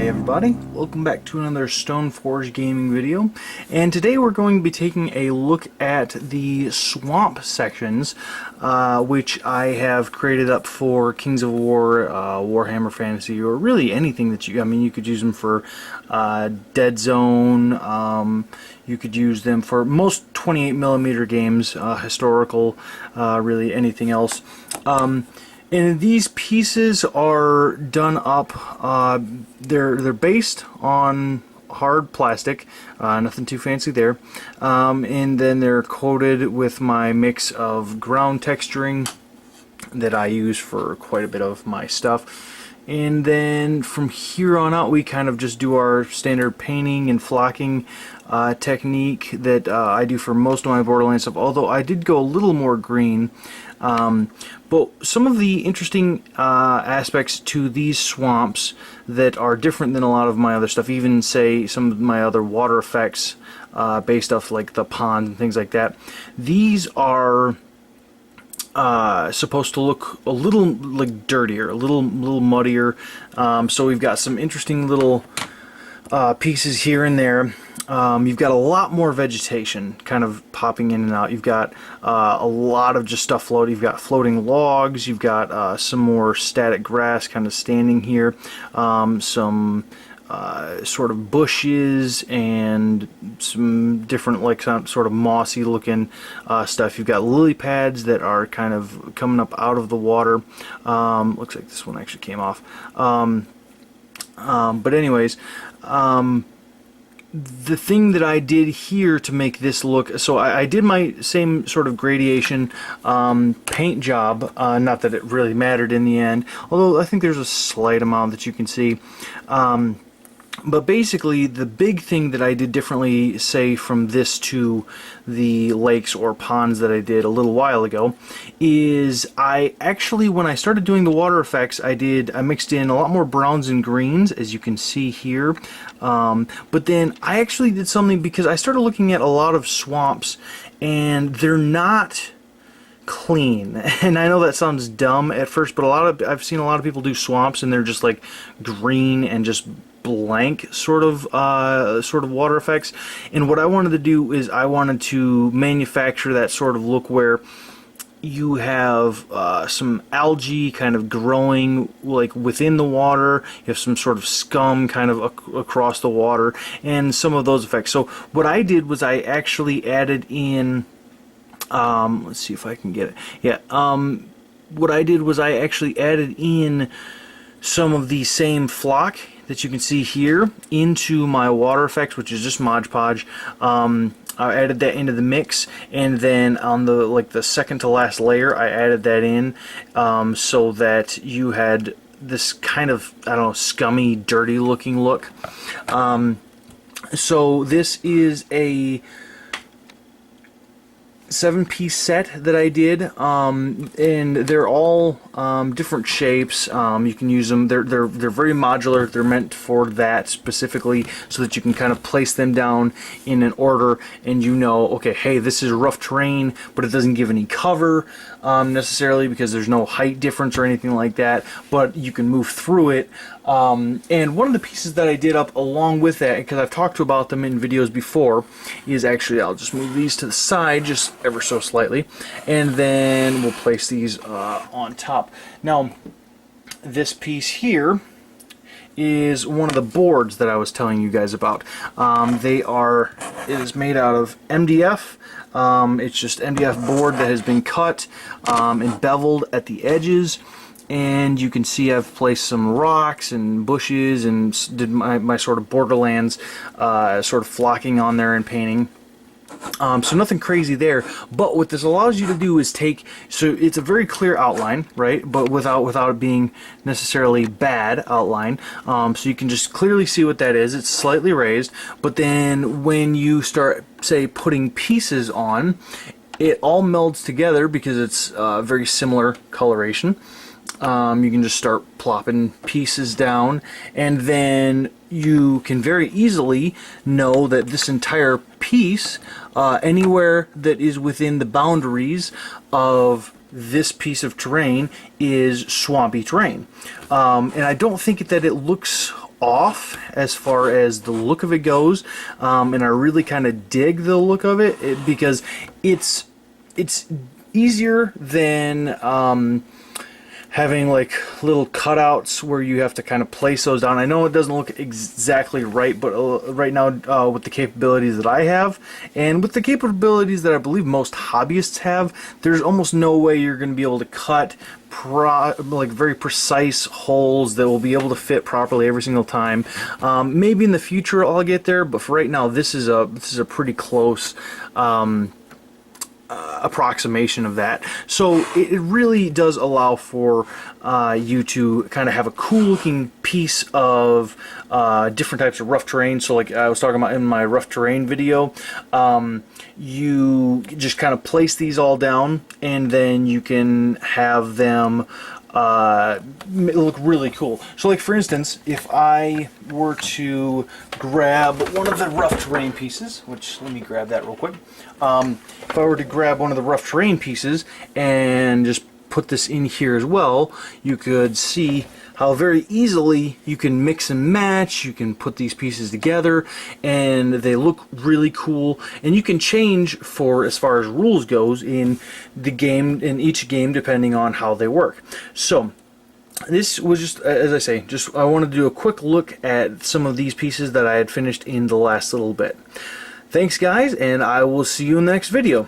Hey everybody, welcome back to another Stoneforge gaming video, and today we're going to be taking a look at the swamp sections which I have created up for Kings of War, Warhammer Fantasy, or really anything that you could use them for Dead Zone, you could use them for most 28mm games, historical, really anything else. And these pieces are done up, they're based on hard plastic, nothing too fancy there, and then they're coated with my mix of ground texturing that I use for quite a bit of my stuff. And then from here on out we kind of just do our standard painting and flocking technique that I do for most of my Borderlands stuff, although I did go a little more green. But some of the interesting aspects to these swamps that are different than a lot of my other stuff, even say some of my other water effects based off like the ponds and things like that, these are supposed to look a little like dirtier, a little muddier. So we've got some interesting little pieces here and there. You've got a lot more vegetation kind of popping in and out. You've got a lot of just stuff floating. You've got floating logs. You've got some more static grass kind of standing here. Some sort of bushes and some different like sort of mossy looking stuff. You've got lily pads that are kind of coming up out of the water. Looks like this one actually came off. But anyways, the thing that I did here to make this look, so I did my same sort of gradation paint job, not that it really mattered in the end, although I think there's a slight amount that you can see. But basically, the big thing that I did differently, say from this to the lakes or ponds that I did a little while ago, is I actually, when I started doing the water effects, I mixed in a lot more browns and greens, as you can see here. But then I actually did something, because I started looking at a lot of swamps, and they're not clean. And I know that sounds dumb at first, but I've seen a lot of people do swamps and they're just like green and just blank sort of water effects. And what I wanted to do is I wanted to manufacture that sort of look where you have some algae kind of growing like within the water, you have some sort of scum kind of across the water, and some of those effects. So what I did was I actually added in let's see if I can get it. Yeah, what I did was I actually added in some of the same flock that you can see here into my water effects, which is just Mod Podge. I added that into the mix, and then on the second to last layer, I added that in so that you had this kind of, I don't know, scummy, dirty looking look. So this is a 7-piece set that I did, and they're all different shapes. You can use them. They're very modular. They're meant for that specifically, so that you can kind of place them down in an order, and you know, okay, hey, this is rough terrain, but it doesn't give any cover necessarily, because there's no height difference or anything like that, but you can move through it. And one of the pieces that I did up along with that, because I've talked about them in videos before, is actually, I'll just move these to the side just ever so slightly, and then we'll place these on top. Now, this piece here is one of the boards that I was telling you guys about. It is made out of MDF. It's just MDF board that has been cut and beveled at the edges. And you can see I've placed some rocks and bushes and did my sort of Borderlands sort of flocking on there and painting. So nothing crazy there, but what this allows you to do is so it's a very clear outline, right, but without it being necessarily bad outline, so you can just clearly see what that is. It's slightly raised, but then when you start, say, putting pieces on, it all melds together because it's very similar coloration. You can just start plopping pieces down, and then you can very easily know that this entire piece, anywhere that is within the boundaries of this piece of terrain, is swampy terrain. And I don't think that it looks off as far as the look of it goes, and I really kind of dig the look of it, because it's easier than having like little cutouts where you have to kind of place those down. I know it doesn't look exactly right, but right now with the capabilities that I have and with the capabilities that I believe most hobbyists have, there's almost no way you're going to be able to cut like very precise holes that will be able to fit properly every single time. Maybe in the future I'll get there, but for right now this is a pretty close approximation of that. So it really does allow for you to kind of have a cool looking piece of different types of rough terrain. So like I was talking about in my rough terrain video, you just kind of place these all down and then you can have them look really cool. So like for instance, if I were to grab one of the rough terrain pieces, which let me grab that real quick. If I were to grab one of the rough terrain pieces and just put this in here as well, you could see how very easily you can mix and match. You can put these pieces together and they look really cool, and you can change for as far as rules goes in the game, in each game, depending on how they work. So this was just, as I say, I wanted to do a quick look at some of these pieces that I had finished in the last little bit. Thanks guys, and I will see you in the next video.